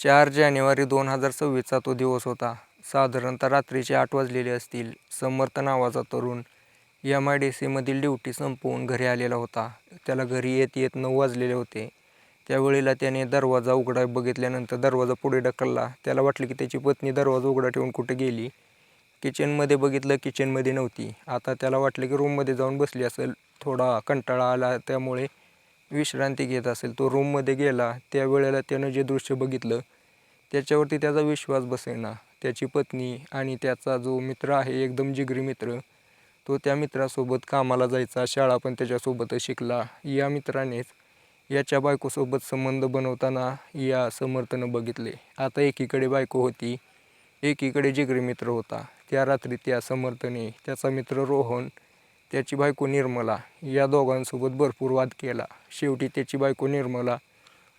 4 जानेवारी 2026चा तो दिवस होता. साधारणतः रात्रीचे 8 वाजलेले असतील. समर्थ नावाचा तरुण MIDCमधील ड्युटी संपवून घरी आलेला होता. त्याला घरी येत येत 9 वाजलेले होते. त्यावेळेला त्याने दरवाजा उघडा बघितल्यानंतर दरवाजा पुढे ढकलला. त्याला वाटले की त्याची पत्नी दरवाजा उघडा ठेवून कुठे गेली. किचनमध्ये बघितलं, किचनमध्ये नव्हती. आता त्याला वाटलं की रूममध्ये जाऊन बसली असेल. थोडा कंटाळा आला, त्यामुळे विश्रांती घेत असेल. तो रूममध्ये गेला. त्यावेळेला त्यानं जे दृश्य बघितलं त्याच्यावरती त्याचा विश्वास बसेना. त्याची पत्नी आणि त्याचा जो मित्र आहे, एकदम जिगरी मित्र, तो त्या मित्रासोबत कामाला जायचा, शाळा पण त्याच्यासोबतच शिकला. या मित्रानेच याच्या बायकोसोबत संबंध बनवताना या समर्थनं बघितले. आता एकीकडे बायको होती, एकीकडे जिगरी मित्र होता. त्या रात्री त्या समर्थने त्याचा मित्र रोहन, त्याची बायको निर्मला या दोघांसोबत भरपूर वाद केला. शेवटी त्याची बायको निर्मला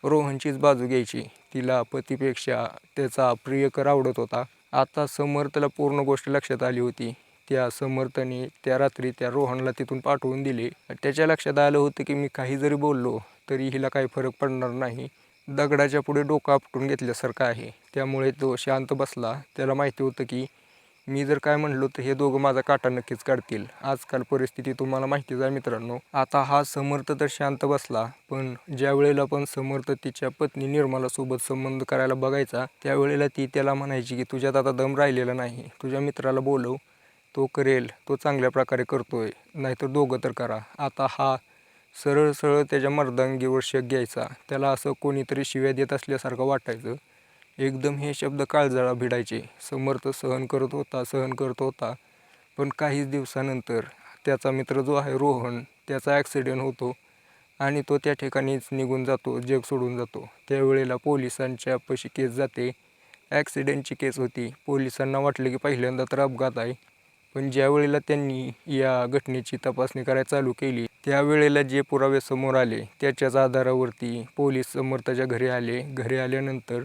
रोहनचीच बाजू घ्यायची. तिला पतीपेक्षा त्याचा प्रियकर आवडत होता. आता समर्थला पूर्ण गोष्ट लक्षात आली होती. त्या समर्थने त्या रात्री त्या रोहनला तिथून पाठवून दिले. त्याच्या लक्षात आलं होतं की मी काही जरी बोललो तरी हिला काही फरक पडणार नाही. दगडाच्या पुढे डोकं आपटून घेतल्यासारखं आहे. त्यामुळे तो शांत बसला. त्याला माहिती होतं की मी जर काय म्हणलो तर हे दोघं माझा काटा नक्कीच काढतील. आजकाल परिस्थिती तुम्हाला माहितीच आहे मित्रांनो. आता हा समर्थ तर शांत बसला, पण ज्या वेळेला पण समर्थ तिच्या पत्नी निर्मलासोबत संबंध करायला बघायचा, त्यावेळेला ती त्याला म्हणायची की तुझ्यात आता दम राहिलेला नाही. तुझ्या मित्राला बोलव, तो करेल, तो चांगल्या प्रकारे करतोय, नाहीतर दोघं तर करा. आता हा सरळ सरळ त्याच्या मर्दांगीवर शक घ्यायचा. त्याला असं कोणीतरी शिव्या देत असल्यासारखं वाटायचं. एकदम हे शब्द काळजाला भिडायचे. समर्थ सहन करत होता, सहन करत होता. पण काहीच दिवसानंतर त्याचा मित्र जो आहे रोहन, त्याचा ॲक्सिडेंट होतो आणि तो त्या ठिकाणीच निघून जातो, जग सोडून जातो. त्यावेळेला पोलिसांच्या पाशी केस जाते. ॲक्सिडेंटची केस होती. पोलिसांना वाटलं की पहिल्यांदा तर अपघात आहे, पण ज्या वेळेला त्यांनी या घटनेची तपासणी करायला चालू केली, त्यावेळेला जे पुरावे समोर आले त्याच्याच आधारावरती पोलीस समर्थच्या घरी आले. घरी आल्यानंतर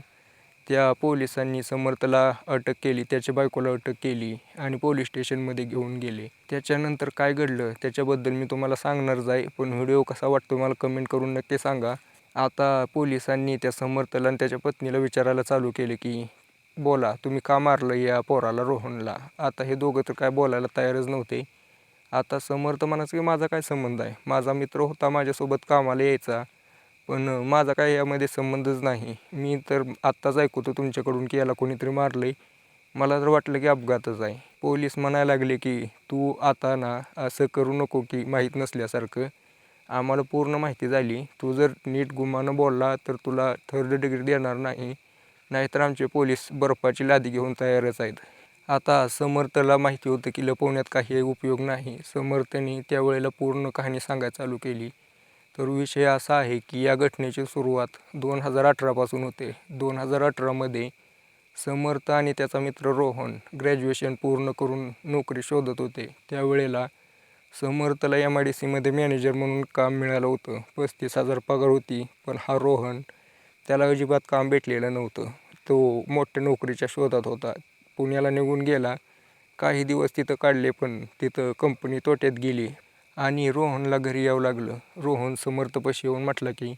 त्या पोलिसांनी समर्थला अटक केली, त्याच्या बायकोला अटक केली आणि पोलीस स्टेशनमध्ये घेऊन गेले. त्याच्यानंतर काय घडलं त्याच्याबद्दल मी तुम्हाला सांगणारच आहे, पण व्हिडिओ कसा वाटतो मला कमेंट करून नक्की सांगा. आता पोलिसांनी त्या समर्थला आणि त्याच्या पत्नीला विचारायला चालू केले की बोला, तुम्ही का मारलं या पोराला, रोहनला. आता हे दोघं तर काय बोलायला तयारच नव्हते. आता समर्थ म्हणायचं की माझा काय संबंध आहे, माझा मित्र होता, माझ्यासोबत कामाला यायचा, पण माझा काय यामध्ये संबंधच नाही. मी तर आत्ताच ऐकतो तुमच्याकडून की याला कोणीतरी मारलं. मला तर वाटलं की अपघातच आहे. पोलीस म्हणायला लागले की तू आता ना असं करू नको की माहीत नसल्यासारखं. आम्हाला पूर्ण माहिती झाली. तू जर नीट गुमानं बोलला तर तुला 3rd डिग्री देणार नाही, नाहीतर आमचे पोलीस बर्फाची लादी घेऊन तयारच आहेत. आता समर्थला माहिती होतं की लपवण्यात काही उपयोग नाही. समर्थने त्यावेळेला पूर्ण कहाणी सांगायला चालू केली. तर विषय असा आहे की या घटनेची सुरुवात 2018 पासून होते. 2018मध्ये समर्थ आणि त्याचा मित्र रोहन ग्रॅज्युएशन पूर्ण करून नोकरी शोधत होते. त्यावेळेला समर्थला MIDCमध्ये मॅनेजर म्हणून काम मिळालं होतं. 35,000 पगार होती. पण हा रोहन, त्याला अजिबात काम भेटलेलं नव्हतं. तो मोठ्या नोकरीच्या शोधात होता. पुण्याला निघून गेला. काही दिवस तिथं काढले, पण तिथं कंपनी तोट्यात गेली आणि रोहनला घरी यावं लागलं. रोहन समर्थपाशी येऊन म्हटलं की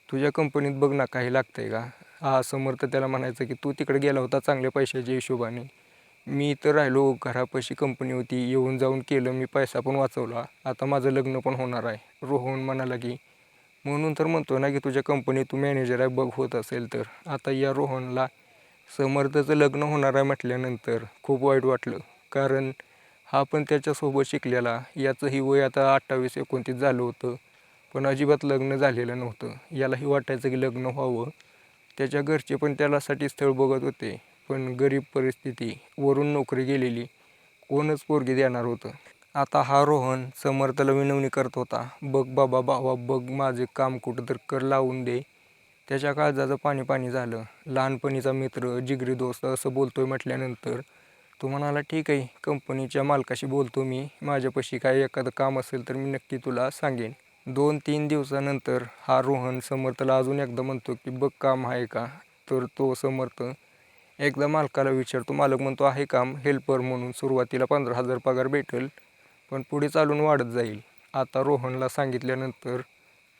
तुझ्या कंपनीत बघ ना काही लागतंय का. हा समर्थ त्याला म्हणायचं की तू तिकडे गेला होता चांगल्या पैशाच्या हिशोबाने, मी तर राहिलो घरापाशी कंपनी होती, येऊन जाऊन केलं, मी पैसा पण वाचवला, आता माझं लग्न पण होणार आहे. रोहन म्हणाला की म्हणून तर म्हणतो ना की तुझ्या कंपनीत तू मॅनेजर आहे, बघ होत असेल तर. आता या रोहनला समर्थचं लग्न होणार आहे म्हटल्यानंतर खूप वाईट वाटलं, कारण हा पण त्याच्यासोबत शिकलेला. याचंही वय आता 28-29 झालं होतं, पण अजिबात लग्न झालेलं नव्हतं. यालाही वाटायचं की लग्न व्हावं. त्याच्या घरचे पण त्यालासाठी स्थळ बघत होते, पण गरीब परिस्थिती, वरून नोकरी गेलेली, कोणच पोरगी देणार होतं. आता हा रोहन समर्थला विनवणी करत होता, बघ बाबा भावा, बघ माझे काम कुठं तर कर लावून दे. त्याच्या काळजाचं पाणी पाणी झालं. लहानपणीचा मित्र, जिगरी दोस्त असं बोलतोय म्हटल्यानंतर तो म्हणाला ठीक आहे, कंपनीच्या मालकाशी बोलतो मी, माझ्यापाशी काय एखादं काम असेल तर मी नक्की तुला सांगेन. 2-3 दिवसानंतर हा रोहन समर्थला अजून एकदा म्हणतो की बघ काम आहे का. तर तो समर्थ एकदा मालकाला विचारतो. मालक म्हणतो आहे काम, हेल्पर म्हणून. सुरुवातीला 15,000 पगार भेटेल, पण पुढे चालून वाढत जाईल. आता रोहनला सांगितल्यानंतर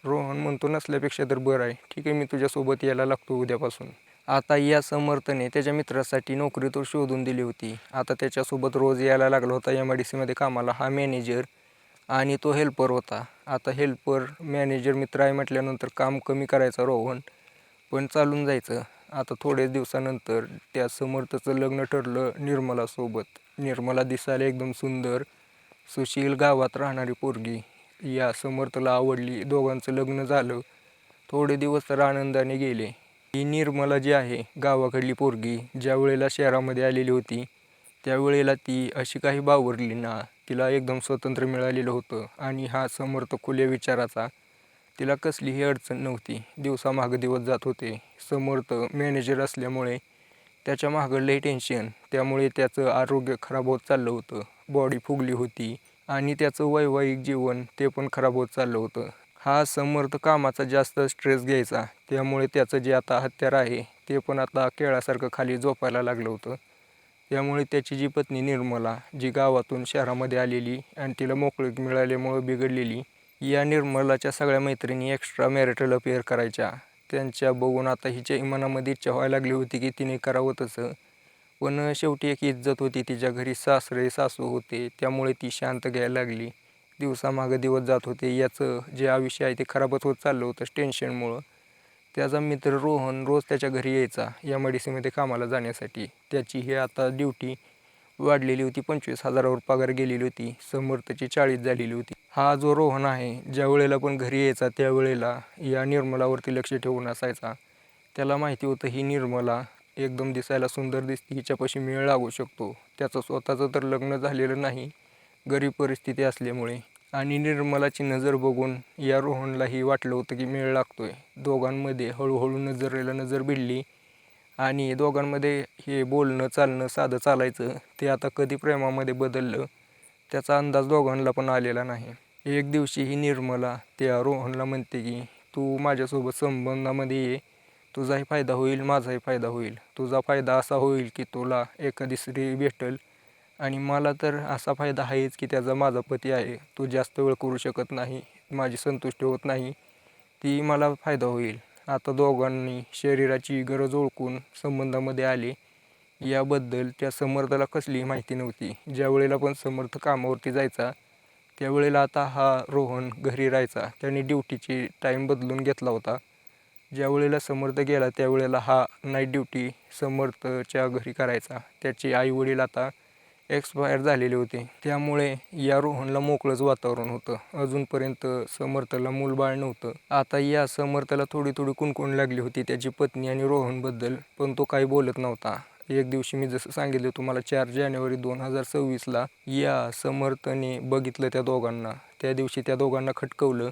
रोहन म्हणतो नसल्यापेक्षा तर बरं आहे, ठीक आहे, मी तुझ्यासोबत यायला लागतो उद्यापासून. आता या समर्थने त्याच्या मित्रासाठी नोकरी तर शोधून दिली होती. आता त्याच्यासोबत रोज यायला लागला होता MIDCमध्ये कामाला हा मॅनेजर आणि तो हेल्पर होता. आता हेल्पर मॅनेजर मित्र आहे म्हटल्यानंतर काम कमी करायचा रोहन, पण चालून जायचं. आता थोड्याच दिवसानंतर त्या समर्थचं लग्न ठरलं निर्मलासोबत. निर्मला दिसायला एकदम सुंदर, सुशील, गावात राहणारी पोरगी. या समर्थला आवडली. दोघांचं लग्न झालं. थोडे दिवस तर आनंदाने गेले. ही निर्मला जी आहे गावाकडली पोरगी ज्या वेळेला शहरामध्ये आलेली होती त्यावेळेला ती अशी काही बावरली ना. तिला एकदम स्वातंत्र्य मिळालेलं होतं आणि हा समर्थ खुल्या विचाराचा. तिला कसलीही अडचण नव्हती. दिवसामागं दिवस जात होते. समर्थ मॅनेजर असल्यामुळे त्याच्या मागं लई टेन्शन, त्यामुळे त्याचं आरोग्य खराब होत चाललं होतं. बॉडी फुगली होती आणि त्याचं वैवाहिक जीवन ते पण खराब होत चाललं होतं. हा समर्थ कामाचा जास्त स्ट्रेस घ्यायचा, त्यामुळे त्याचं जे आता हत्यार आहे ते पण आता केळासारखं खाली झोपायला लागलं होतं. त्यामुळे त्याची जी पत्नी निर्मला, जी गावातून शहरामध्ये आलेली आणि तिला मोकळीक मिळाल्यामुळं बिघडलेली, या निर्मलाच्या सगळ्या मैत्रिणी एक्स्ट्रा मॅरिटल अफेअर करायच्या. त्यांच्या बघून आता हिच्या मनामध्ये इच्छा व्हायला लागली होती की तिने करावं तसं. पण शेवटी एक इज्जत होती तिच्या घरी, सासरे सासू होते, त्यामुळे ती शांत घ्यायला लागली. दिवसामागं दिवस जात होते. याचं जे आयुष्य आहे ते खराबच होत चाललं होतं टेन्शनमुळं. त्याचा मित्र रोहन रोज त्याच्या घरी यायचा MIDCमध्ये कामाला जाण्यासाठी. त्याची ही आता ड्युटी वाढलेली होती. 25,000वर पगार गेलेली होती. समर्थची 40 झालेली होती. हा जो रोहन आहे ज्या वेळेला पण घरी यायचा त्यावेळेला या निर्मलावरती लक्ष ठेवून असायचा. त्याला माहिती होतं ही निर्मला एकदम दिसायला सुंदर दिसते, हिच्यापाशी मेळ लागू शकतो. त्याचं स्वतःचं तर लग्न झालेलं नाही गरीब परिस्थिती असल्यामुळे, आणि निर्मलाची नजर बघून या रोहनलाही वाटलं होतं की मेळ लागतोय. दोघांमध्ये हळूहळू नजरेला नजर भिडली आणि दोघांमध्ये हे बोलणं चालणं साधं चालायचं ते आता कधी प्रेमामध्ये बदललं त्याचा अंदाज दोघांना पण आलेला नाही. एक दिवशी ही निर्मला त्या रोहनला म्हणते की तू माझ्यासोबत संबंधामध्ये ये, तुझाही फायदा होईल, माझाही फायदा होईल. तुझा फायदा असा होईल की तुला एखादी स्त्री भेटेल आणि मला तर असा फायदा आहेच की त्याचा माझा पती आहे, तो जास्त वेळ करू शकत नाही, माझी संतुष्टी होत नाही, ती मला फायदा होईल. आता दोघांनी शरीराची गरज ओळखून संबंधामध्ये आले. याबद्दल त्या समर्थला कसलीही माहिती नव्हती. ज्या वेळेला पण समर्थ कामावरती जायचा त्यावेळेला आता हा रोहन घरी राहायचा. त्याने ड्युटीची टाईम बदलून घेतला होता. ज्या वेळेला समर्थ गेला त्यावेळेला हा नाईट ड्युटी समर्थच्या घरी करायचा. त्याचे आईवडील आता एक्सपायर झालेले होते. त्यामुळे या रोहनला मोकळंच वातावरण होतं. अजूनपर्यंत समर्थला मूलबाळ नव्हतं. आता या समर्थला थोडी थोडी कुणकुण लागली होती त्याची पत्नी आणि रोहनबद्दल, पण तो काही बोलत नव्हता. एक दिवशी मी जसं सांगितलं तुम्हाला 4 जानेवारी 2026ला या समर्थने बघितलं त्या दोघांना. त्या दिवशी त्या दोघांना खटकवलं.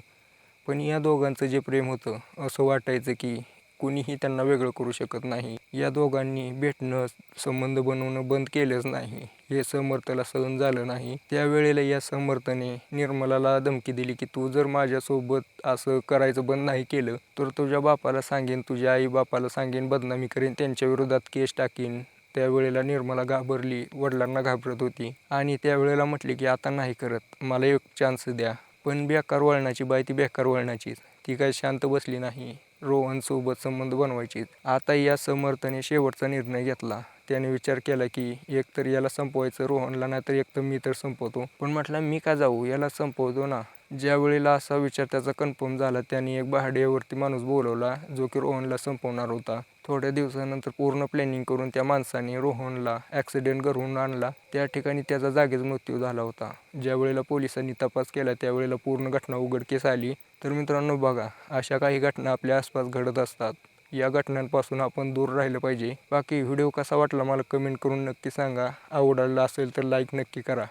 पण या दोघांचं जे प्रेम होतं असं वाटायचं की कुणीही त्यांना वेगळं करू शकत नाही. या दोघांनी भेटणं, संबंध बनवणं बंद केलंच नाही. हे समर्थला सहन झालं नाही. त्यावेळेला या समर्थने निर्मलाला धमकी दिली की तू जर माझ्यासोबत असं करायचं बंद नाही केलं तर तुझ्या बापाला सांगेन, तुझ्या आई बापाला सांगेन, बदनामी करेन, त्यांच्या विरोधात केस टाकीन. त्यावेळेला निर्मला घाबरली, वडिलांना घाबरत होती आणि त्यावेळेला म्हटली की आता नाही करत, मला एक चान्स द्या. पण बेकार वळणाची बाई ती बेकार वळणाचीच. ती काही शांत बसली नाही. रोहनसोबत संबंध बनवायचे. आता या समर्थने शेवटचा निर्णय घेतला. त्याने विचार केला की एक तर याला संपवायचं रोहनला, नाही तर एक तर मी तर संपवतो. पण म्हटलं मी का जाऊ, याला संपवतो ना. ज्या वेळेला असा विचार त्याचा कन्फर्म झाला त्याने एक भाड्यावरती माणूस बोलवला जो की रोहनला संपवणार होता. थोड्या दिवसानंतर पूर्ण प्लॅनिंग करून त्या माणसाने रोहनला ॲक्सिडेंट घडवून आणला. त्या ठिकाणी त्याचा जागीच मृत्यू झाला होता. ज्या वेळेला पोलिसांनी तपास केला त्यावेळेला पूर्ण घटना उघडकीस आली. तर मित्रांनो बघा, अशा काही घटना आपल्या आसपास घडत असतात. या घटनांपासून आपण दूर राहिलं पाहिजे. बाकी व्हिडिओ कसा वाटला मला कमेंट करून नक्की सांगा. आवडला असेल तर लाईक नक्की करा.